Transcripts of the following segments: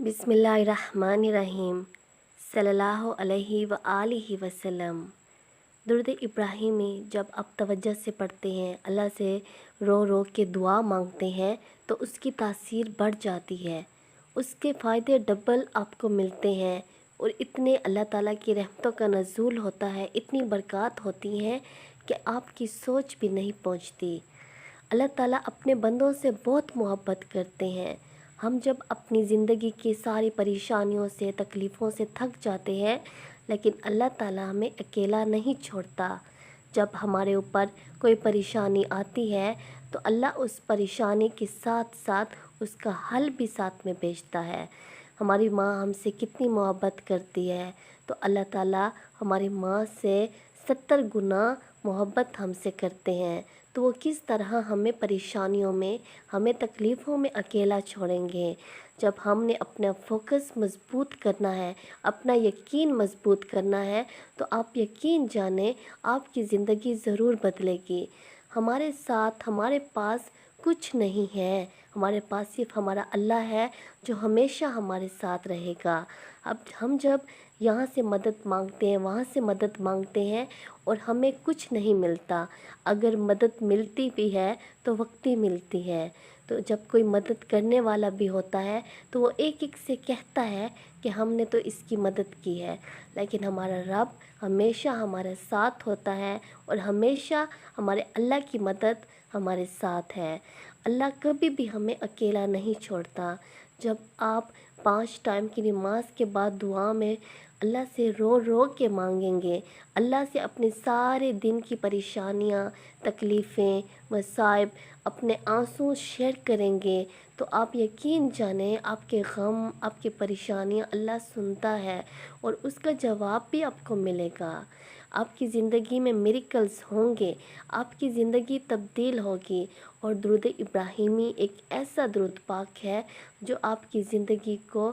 बिस्मिल्लाहिर्रहमानिर्रहीम सल्लल्लाहु अलैहि व आलिहि वसल्लम। दुरूद इब्राहिमी जब आप तवज्जो से पढ़ते हैं, अल्लाह से रो रो के दुआ मांगते हैं तो उसकी तासीर बढ़ जाती है, उसके फ़ायदे डबल आपको मिलते हैं और इतने अल्लाह ताला की रहमतों का नज़ूल होता है, इतनी बरक़ात होती हैं कि आपकी सोच भी नहीं पहुंचती। अल्लाह ताला अपने बंदों से बहुत मोहब्बत करते हैं। हम जब अपनी ज़िंदगी की सारी परेशानियों से, तकलीफ़ों से थक जाते हैं, लेकिन अल्लाह ताला हमें अकेला नहीं छोड़ता। जब हमारे ऊपर कोई परेशानी आती है तो अल्लाह उस परेशानी के साथ साथ उसका हल भी साथ में भेजता है। हमारी माँ हमसे कितनी मोहब्बत करती है, तो अल्लाह ताला हमारी माँ से 70 गुना मोहब्बत हमसे करते हैं, तो वो किस तरह हमें परेशानियों में, हमें तकलीफ़ों में अकेला छोड़ेंगे। जब हमने अपना फोकस मज़बूत करना है, अपना यकीन मज़बूत करना है, तो आप यकीन जानें आपकी ज़िंदगी ज़रूर बदलेगी। हमारे साथ, हमारे पास कुछ नहीं है, हमारे पास सिर्फ हमारा अल्लाह है जो हमेशा हमारे साथ रहेगा। अब हम जब यहाँ से मदद मांगते हैं, वहाँ से मदद मांगते हैं और हमें कुछ नहीं मिलता, अगर मदद मिलती भी है तो वक्ती मिलती है। तो जब कोई मदद करने वाला भी होता है तो वो एक एक से कहता है कि हमने तो इसकी मदद की है, लेकिन हमारा रब हमेशा हमारे साथ होता है और हमेशा हमारे अल्लाह की मदद हमारे साथ है। अल्लाह कभी भी हमें अकेला नहीं छोड़ता। जब आप 5 टाइम की नमाज के बाद दुआ में अल्लाह से रो रो के मांगेंगे, अल्लाह से अपने सारे दिन की परेशानियाँ, तकलीफ़ें, मसाइब, अपने आंसू शेयर करेंगे, तो आप यकीन जानें आपके गम, आपकी परेशानियाँ अल्लाह सुनता है और उसका जवाब भी आपको मिलेगा। आपकी ज़िंदगी में मिरेकल्स होंगे, आपकी ज़िंदगी तब्दील होगी। और दुरूद इब्राहिमी एक ऐसा दुरूद पाक है जो आपकी ज़िंदगी को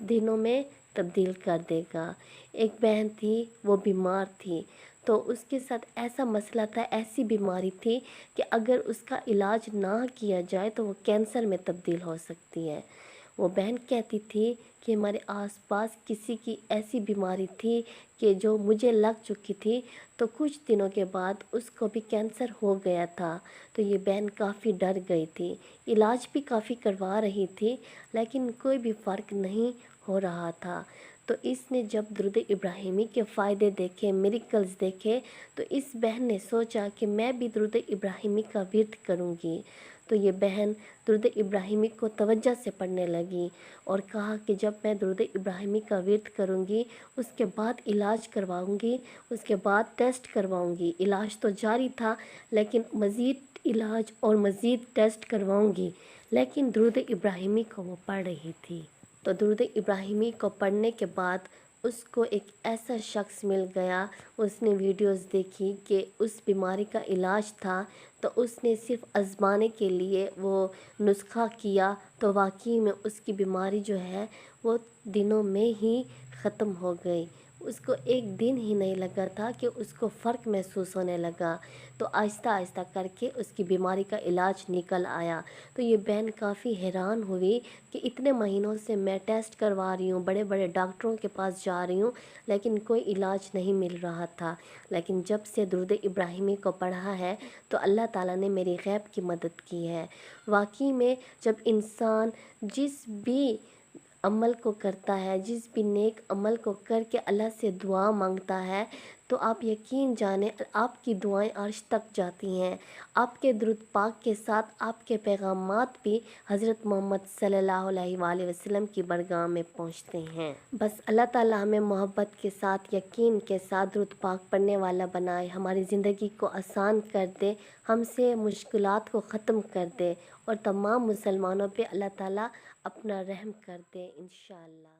दिनों में तब्दील कर देगा। एक बहन थी, वो बीमार थी, तो उसके साथ ऐसा मसला था, ऐसी बीमारी थी कि अगर उसका इलाज ना किया जाए तो वो कैंसर में तब्दील हो सकती है। वो बहन कहती थी कि हमारे आसपास किसी की ऐसी बीमारी थी कि जो मुझे लग चुकी थी, तो कुछ दिनों के बाद उसको भी कैंसर हो गया था। तो ये बहन काफ़ी डर गई थी, इलाज भी काफ़ी करवा रही थी, लेकिन कोई भी फ़र्क नहीं हो रहा था। तो इसने जब दुरूद इब्राहिमी के फ़ायदे देखे, मिरेकल्स देखे, तो इस बहन ने सोचा कि मैं भी दुरूद इब्राहिमी का विर्द करूँगी। तो ये बहन दुरूद इब्राहिमी को तवज्जो से पढ़ने लगी और कहा कि जब मैं दुरूद इब्राहिमी का विर्द करूँगी, उसके बाद इलाज करवाऊँगी, उसके बाद टेस्ट करवाऊँगी। इलाज तो जारी था, लेकिन मज़ीद इलाज और मज़ीद टेस्ट करवाऊँगी, लेकिन दुरूद इब्राहिमी को वो पढ़ रही थी। तो दुरूद इब्राहिमी को पढ़ने के बाद उसको एक ऐसा शख्स मिल गया, उसने वीडियोस देखी कि उस बीमारी का इलाज था, तो उसने सिर्फ आज़माने के लिए वो नुस्खा किया, तो वाकई में उसकी बीमारी जो है वो दिनों में ही ख़त्म हो गई। उसको एक दिन ही नहीं लगा था कि उसको फ़र्क महसूस होने लगा, तो आहिस्ता आहिस्ता करके उसकी बीमारी का इलाज निकल आया। तो ये बहन काफ़ी हैरान हुई कि इतने महीनों से मैं टेस्ट करवा रही हूँ, बड़े बड़े डॉक्टरों के पास जा रही हूँ, लेकिन कोई इलाज नहीं मिल रहा था। लेकिन जब से दुरूद इब्राहिमी को पढ़ा है तो अल्लाह ताला ने मेरी गैब की मदद की है। वाकई में जब इंसान जिस भी अमल को करता है, जिस भी नेक अमल को करके अल्लाह से दुआ मांगता है, तो आप यकीन जानें आपकी दुआएं अर्श तक जाती हैं। आपके दुरूद पाक के साथ आपके पैगामात भी हज़रत मोहम्मद सल्लल्लाहु अलैहि वसल्लम की बरगाह में पहुंचते हैं। बस अल्लाह ताला हमें मोहब्बत के साथ, यकीन के साथ दुरूद पाक पढ़ने वाला बनाए, हमारी ज़िंदगी को आसान कर दे, हमसे मुश्किलात को ख़त्म कर दे और तमाम मुसलमानों पे अल्लाह ताला अपना रहम कर दे इंशाअल्लाह।